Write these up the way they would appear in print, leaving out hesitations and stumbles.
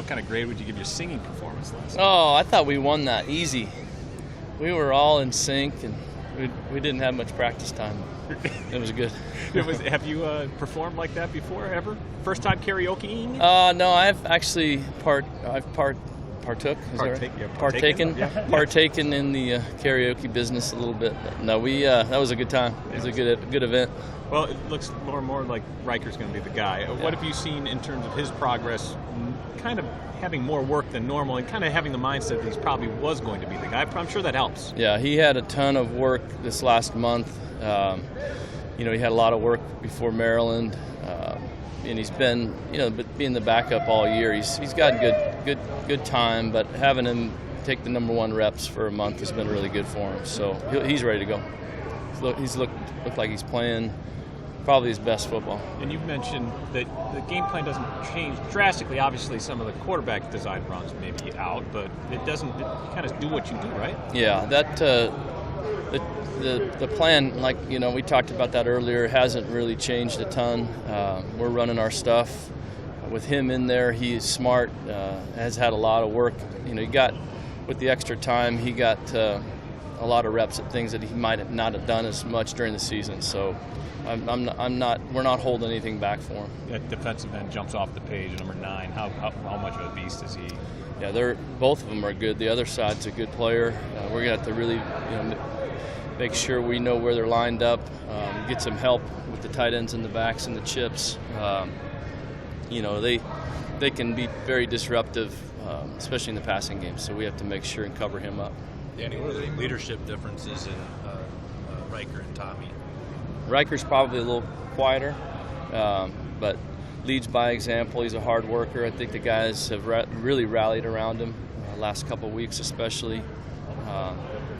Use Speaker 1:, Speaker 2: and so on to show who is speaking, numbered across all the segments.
Speaker 1: what kind of grade would you give your singing performance last night?
Speaker 2: Oh, I thought we won that easy. We were all in sync, and we didn't have much practice time. It was good.
Speaker 1: Have you performed like that before, ever? First time karaokeing?
Speaker 2: No, I've actually partaken in the karaoke business a little bit. But no, that was a good time. It was a good event.
Speaker 1: Well, it looks more and more like Riker's going to be the guy. Yeah. What have you seen in terms of his progress, kind of having more work than normal and kind of having the mindset that he probably was going to be the guy? I'm sure that helps.
Speaker 2: Yeah, he had a ton of work this last month. He had a lot of work before Maryland, and he's been, being the backup all year. He's gotten good time, but having him take the number 1 reps for a month has been really good for him. So he's ready to go. He's looked like he's playing probably his best football.
Speaker 1: And you've mentioned that the game plan doesn't change drastically. Obviously, some of the quarterback design runs may be out, but it kind of do what you do, right?
Speaker 2: Yeah, that the plan, like we talked about that earlier, hasn't really changed a ton. We're running our stuff with him in there. He is smart, has had a lot of work. He got, with the extra time, he got a lot of reps at things that he might not have done as much during the season. So we're not holding anything back for him.
Speaker 1: That defensive end jumps off the page, number 9. How much of a beast is he?
Speaker 2: Yeah, both of them are good. The other side's a good player. We're gonna have to really, make sure we know where they're lined up. Get some help with the tight ends and the backs and the chips. They can be very disruptive, especially in the passing game. So we have to make sure and cover him up.
Speaker 3: Danny, what are the leadership differences in Riker and Tommy?
Speaker 2: Riker's probably a little quieter, but leads by example. He's a hard worker. I think the guys have really rallied around him last couple of weeks especially.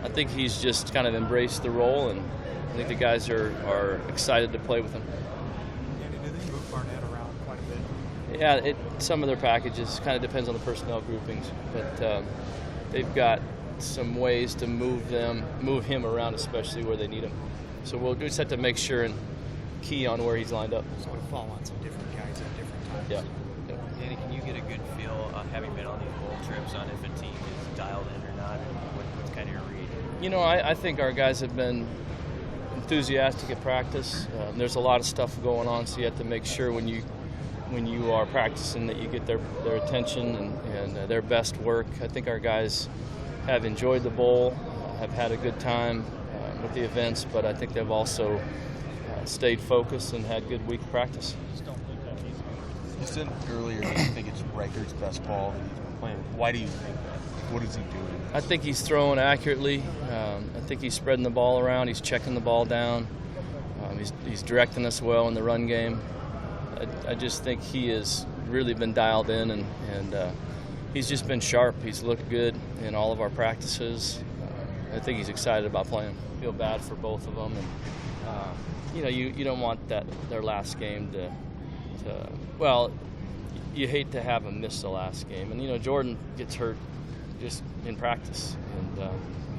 Speaker 2: I think he's just kind of embraced the role, and I think the guys are excited to play with him.
Speaker 4: Danny, do they move Barnett around quite a bit?
Speaker 2: Yeah, some of their packages kind of depends on the personnel groupings, but they've got some ways to move him around, especially where they need him. So we'll just have to make sure and key on where he's lined up.
Speaker 4: So it'll fall on some different guys at different times.
Speaker 2: Yeah.
Speaker 5: Danny, can you get a good feel, having been on these bowl trips, on if a team is dialed in or not, and what's kind of your read?
Speaker 2: I think our guys have been enthusiastic at practice. There's a lot of stuff going on, so you have to make sure when you are practicing that you get their attention and their best work. I think our guys have enjoyed the bowl, have had a good time with the events, but I think they've also stayed focused and had good week of practice.
Speaker 6: You said earlier that you think it's Riker's best ball that he's been playing. Why do you think that? What is he doing?
Speaker 2: I think he's throwing accurately. I think he's spreading the ball around. He's checking the ball down. He's directing us well in the run game. I just think he has really been dialed in, and he's just been sharp. He's looked good in all of our practices. I think he's excited about playing. I feel bad for both of them, and you don't want their last game to you hate to have him miss the last game. And Jordan gets hurt just in practice, and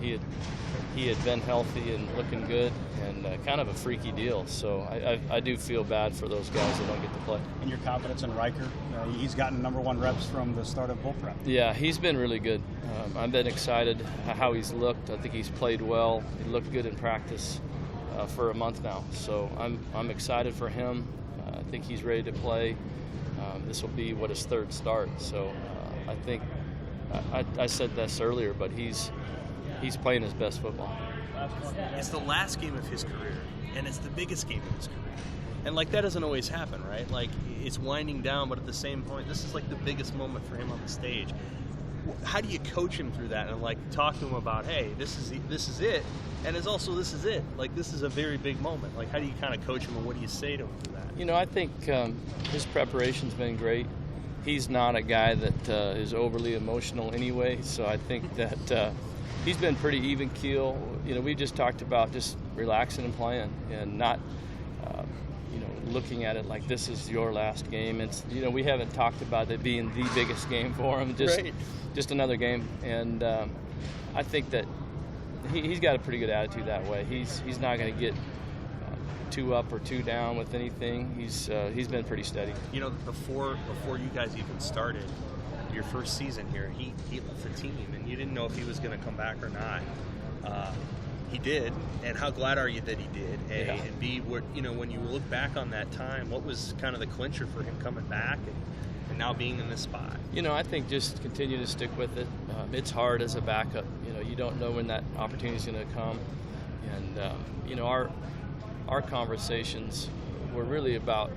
Speaker 2: he had been healthy and looking good, and kind of a freaky deal. So I do feel bad for those guys that don't get to play.
Speaker 4: And your confidence in Riker? He's gotten number 1 reps from the start of bull prep.
Speaker 2: Yeah, he's been really good. I've been excited how he's looked. I think he's played well. He looked good in practice for a month now. So I'm excited for him. I think he's ready to play. This will be his 3rd start. So I think I said this earlier, but he's playing his best football.
Speaker 7: It's the last game of his career, and it's the biggest game of his career. And that doesn't always happen, right? It's winding down, but at the same point, this is the biggest moment for him on the stage. How do you coach him through that and talk to him about, hey, this is it, and it's also this is it. This is a very big moment. How do you kind of coach him, and what do you say to him through that?
Speaker 2: I think his preparation's been great. He's not a guy that is overly emotional anyway, so I think that he's been pretty even keel. We just talked about just relaxing and playing, and not looking at it like this is your last game. It's we haven't talked about it being the biggest game for him. Just another game, and I think that he's got a pretty good attitude that way. He's not going to get 2 up or 2 down with anything. He's been pretty steady.
Speaker 7: Before you guys even started, your first season here, he left the team, and you didn't know if he was going to come back or not. He did, and how glad are you that he did? A,
Speaker 2: Yeah.
Speaker 7: and B, when you look back on that time, what was kind of the clincher for him coming back and now being in this spot?
Speaker 2: I think just continue to stick with it. It's hard as a backup. You don't know when that opportunity is going to come, and our conversations were really about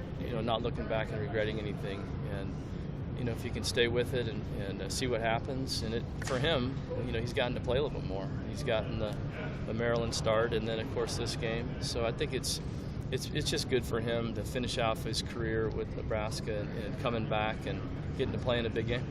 Speaker 2: not looking back and regretting anything, and if you can stay with it and see what happens. And for him, he's gotten to play a little bit more. He's gotten the Maryland start, and then of course this game. So I think it's just good for him to finish off his career with Nebraska and coming back and getting to play in a big game.